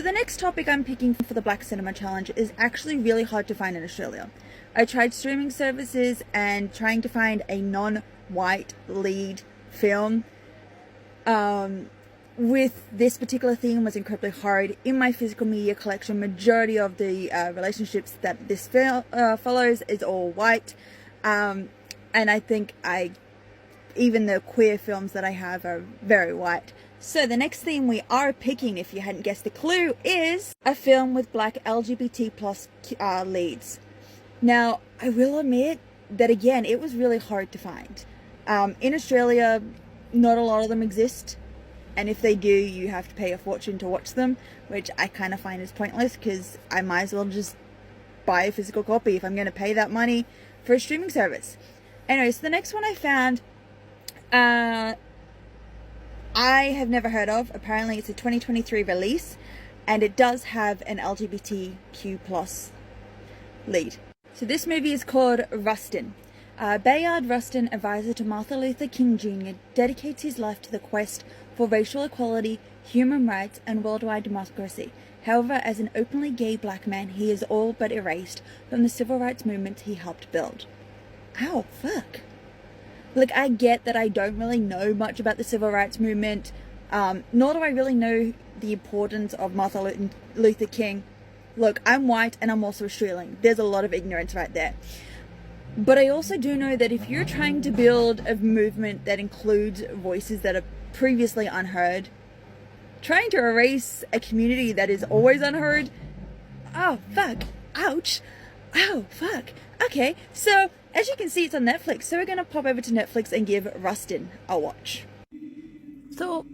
So the next topic I'm picking for the Black Cinema Challenge is actually really hard to find in Australia. I tried streaming services and trying to find a non-white lead film with this particular theme was incredibly hard. In my physical media collection, majority of the relationships that this film follows is all white, and I think even the queer films that I have are very white. So the next theme we are picking, if you hadn't guessed the clue, is a film with black LGBT plus leads. Now, I will admit that again, it was really hard to find. In Australia, not a lot of them exist. And if they do, you have to pay a fortune to watch them, which I kind of find is pointless because I might as well just buy a physical copy if I'm going to pay that money for a streaming service. Anyway, so the next one I found, I have never heard of. Apparently it's a 2023 release, and it does have an LGBTQ plus lead. So this movie is called Rustin. Bayard Rustin, advisor to Martin Luther King Jr., dedicates his life to the quest for racial equality, human rights, and worldwide democracy. However, as an openly gay black man, he is all but erased from the civil rights movement he helped build. Ow, fuck. Like, I get that I don't really know much about the civil rights movement, nor do I really know the importance of Martin Luther King. Look, I'm white and I'm also Australian. There's a lot of ignorance right there. But I also do know that if you're trying to build a movement that includes voices that are previously unheard, trying to erase a community that is always unheard, oh fuck, ouch, oh fuck. Okay, so as you can see, it's on Netflix, so we're gonna pop over to Netflix and give Rustin a watch. So,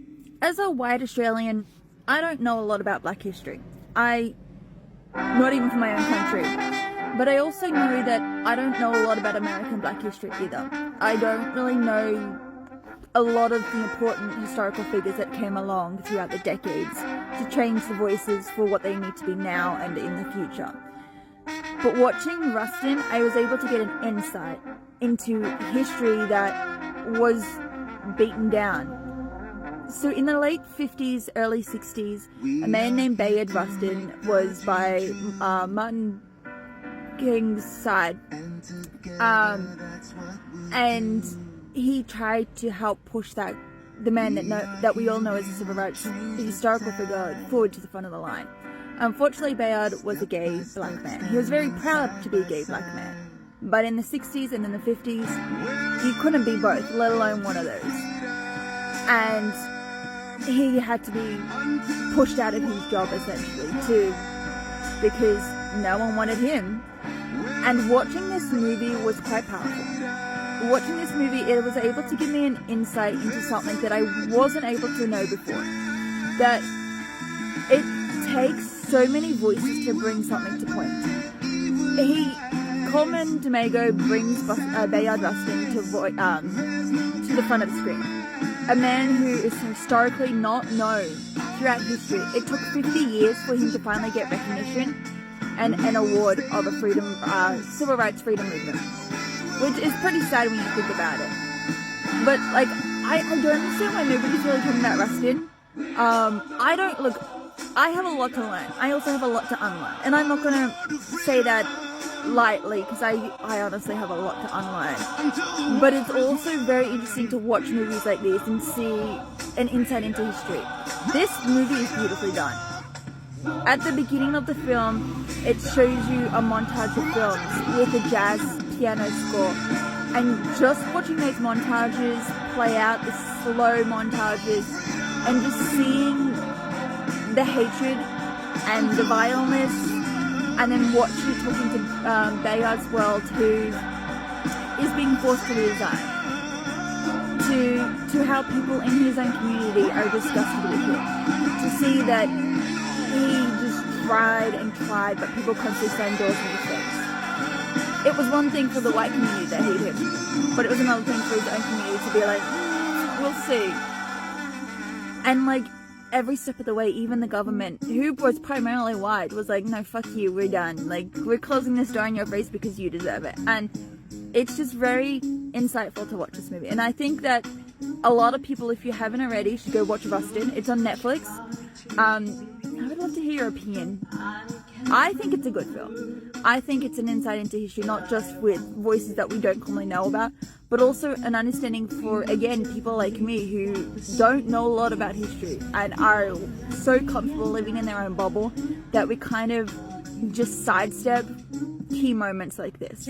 as a white Australian, I don't know a lot about black history. Not even from my own country. But I also know that I don't know a lot about American black history either. I don't really know a lot of the important historical figures that came along throughout the decades to change the voices for what they need to be now and in the future. But watching Rustin, I was able to get an insight into history that was beaten down. So in the late 50s, early 60s, a man named Bayard Rustin was by Martin King's side, and he tried to help push the man that we all know as a civil rights historical figure forward to the front of the line. Unfortunately, Bayard was a gay black man. He was very proud to be a gay black man, but in the 60s and in the 50s, you couldn't be both, let alone one of those. And he had to be pushed out of his job essentially because no one wanted him. And watching this movie was quite powerful. Watching this movie, it was able to give me an insight into something that I wasn't able to know before. That it takes so many voices to bring something to point. Coleman Domingo brings Bayard Rustin to the front of the screen. A man who is historically not known throughout history. It took 50 years for him to finally get recognition and an award of a civil rights freedom movement, which is pretty sad when you think about it. But like, I don't understand why nobody's really talking about Rustin. I have a lot to learn. I also have a lot to unlearn, and I'm not gonna say that lightly because I honestly have a lot to unlearn. But it's also very interesting to watch movies like this and see an insight into history. This movie is beautifully done. At the beginning of the film, it shows you a montage of films with a jazz piano score. And just watching those montages play out, the slow montages, and just seeing the hatred and the vileness, and then watching talking to Bayard's world, who is being forced to resign, to how people in his own community are disgusted with him, to see that he just tried and tried, but people constantly slammed doors in his face. It was one thing for the white community that hated him, but it was another thing for his own community to be like, we'll see. And like, every step of the way, even the government, who was primarily white, was like, no, fuck you, we're done. Like, we're closing this door in your face because you deserve it. And it's just very insightful to watch this movie. And I think that a lot of people, if you haven't already, should go watch Rustin. It's on Netflix. I would love to hear your opinion. I think it's a good film. I think it's an insight into history, not just with voices that we don't commonly know about, but also an understanding for, again, people like me who don't know a lot about history and are so comfortable living in their own bubble that we kind of just sidestep key moments like this.